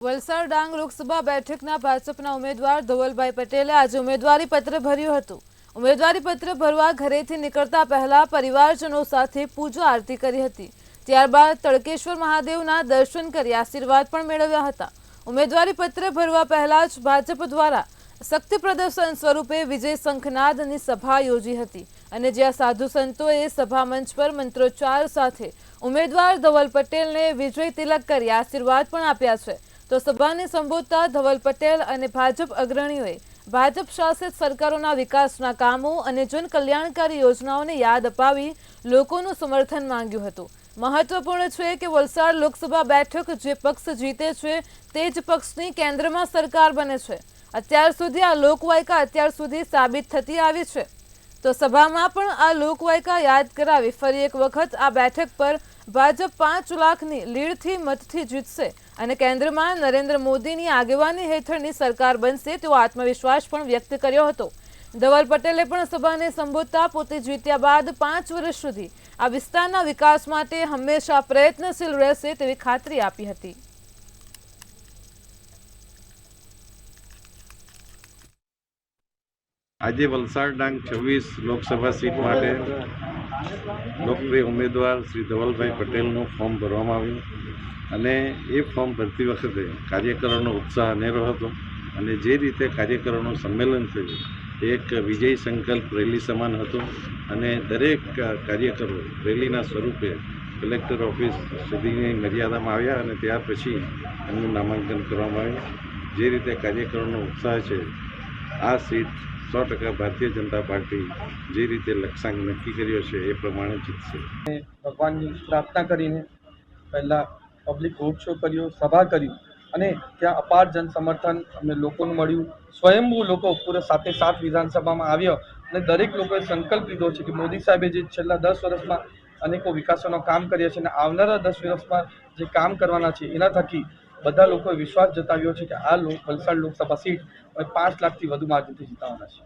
વલસાડ ડાંગ લોકસભા બેઠકના ભાજપના ઉમેદવાર ધવલભાઈ પટેલે આજે ઉમેદવારી પત્ર ભર્યું હતું। ઉમેદવારી પત્ર ભરવા ઘરેથી નીકળતા પહેલા પરિવારજનો સાથે પૂજા આરતી કરી હતી। ત્યારબાદ તડકેશ્વર મહાદેવના દર્શન કરી આશીર્વાદ પણ મેળવ્યા હતા। ઉમેદવારી પત્ર ભરવા પહેલા જ ભાજપ દ્વારા શક્તિ પ્રદર્શન સ્વરૂપે વિજય શંખનાદની સભા યોજી હતી અને જ્યાં સાધુ સંતોએ સભા મંચ પર મંત્રોચ્ચાર સાથે ઉમેદવાર ધવલ પટેલને વિજય તિલક કરી આશીર્વાદ પણ આપ્યા છે। તો સભાને સંબોધતા ધવલ પટેલ અને ભાજપ અગ્રણીઓએ ભાજપ શાસિત સરકારોના વિકાસના કામો અને જનકલ્યાણકારી યોજનાઓને યાદ અપાવી લોકોનું સમર્થન માંગ્યું હતું। મહત્વપૂર્ણ છે કે વલસાડ લોકસભા બેઠક જે પક્ષ જીતે છે તે જ પક્ષની કેન્દ્રમાં સરકાર બને છે। અત્યાર સુધી આ લોકવાયકા સાબિત થતી આવી છે। તો સભામાં પણ આ લોકવાયકા યાદ કરાવી ફરી એક વખત આ બેઠક પર ભાજપ 5 લાખની લીડથી મતથી જીતશે અને કેન્દ્રમાં નરેન્દ્ર મોદીની આગેવાની હેઠળની સરકાર બનશે તેવો આત્મવિશ્વાસ પણ વ્યક્ત કર્યો હતો। ધવલ પટેલે પણ સભાને સંબોધતા પોતે જીત્યા બાદ 5 વર્ષ સુધી આ વિસ્તારના વિકાસ માટે હંમેશા પ્રયત્નશીલ રહેશે તેવી ખાતરી આપી હતી। આજે વલસાડ ડાંગ 26 લોકસભા સીટ માટે લોકપ્રિય ઉમેદવાર શ્રી ધવલભાઈ પટેલનું ફોર્મ ભરવામાં આવ્યું અને એ ફોર્મ ભરતી વખતે કાર્યકરોનો ઉત્સાહ અનેરો હતો અને જે રીતે કાર્યકરોનું સંમેલન થયું એક વિજય સંકલ્પ રેલી સમાન હતું અને દરેક કાર્યકરો રેલીના સ્વરૂપે કલેક્ટર ઓફિસ સુધીની મર્યાદામાં આવ્યા અને ત્યાર પછી એમનું નામાંકન કરવામાં આવ્યું। જે રીતે કાર્યકરોનો ઉત્સાહ છે આ સીટ 100% ભારતીય જનતા પાર્ટી જે રીતે લક્ષ્યાંક નક્કી કર્યો છે એ પ્રમાણે જીતશે। ભગવાનની પ્રાર્થના કરીને પહેલાં પબ્લિક રોડ શો કર્યો, સભા કરી અને ત્યાં અપાર જન સમર્થન અમને લોકોનું મળ્યું। સ્વયંભૂ લોકો પૂરા 7 વિધાનસભામાં આવ્યો અને દરેક લોકોએ સંકલ્પ લીધો છે કે મોદી સાહેબે જે છેલ્લા 10 વર્ષમાં અનેકો વિકાસોના કામ કર્યા છે અને આવનારા 10 વર્ષમાં જે કામ કરવાના છે એના થકી બધા લોકોએ વિશ્વાસ જતાવ્યો છે કે આ વલસાડ લોકસભા સીટ 5 લાખથી વધુ માર્જિનથી જીતવાના છે।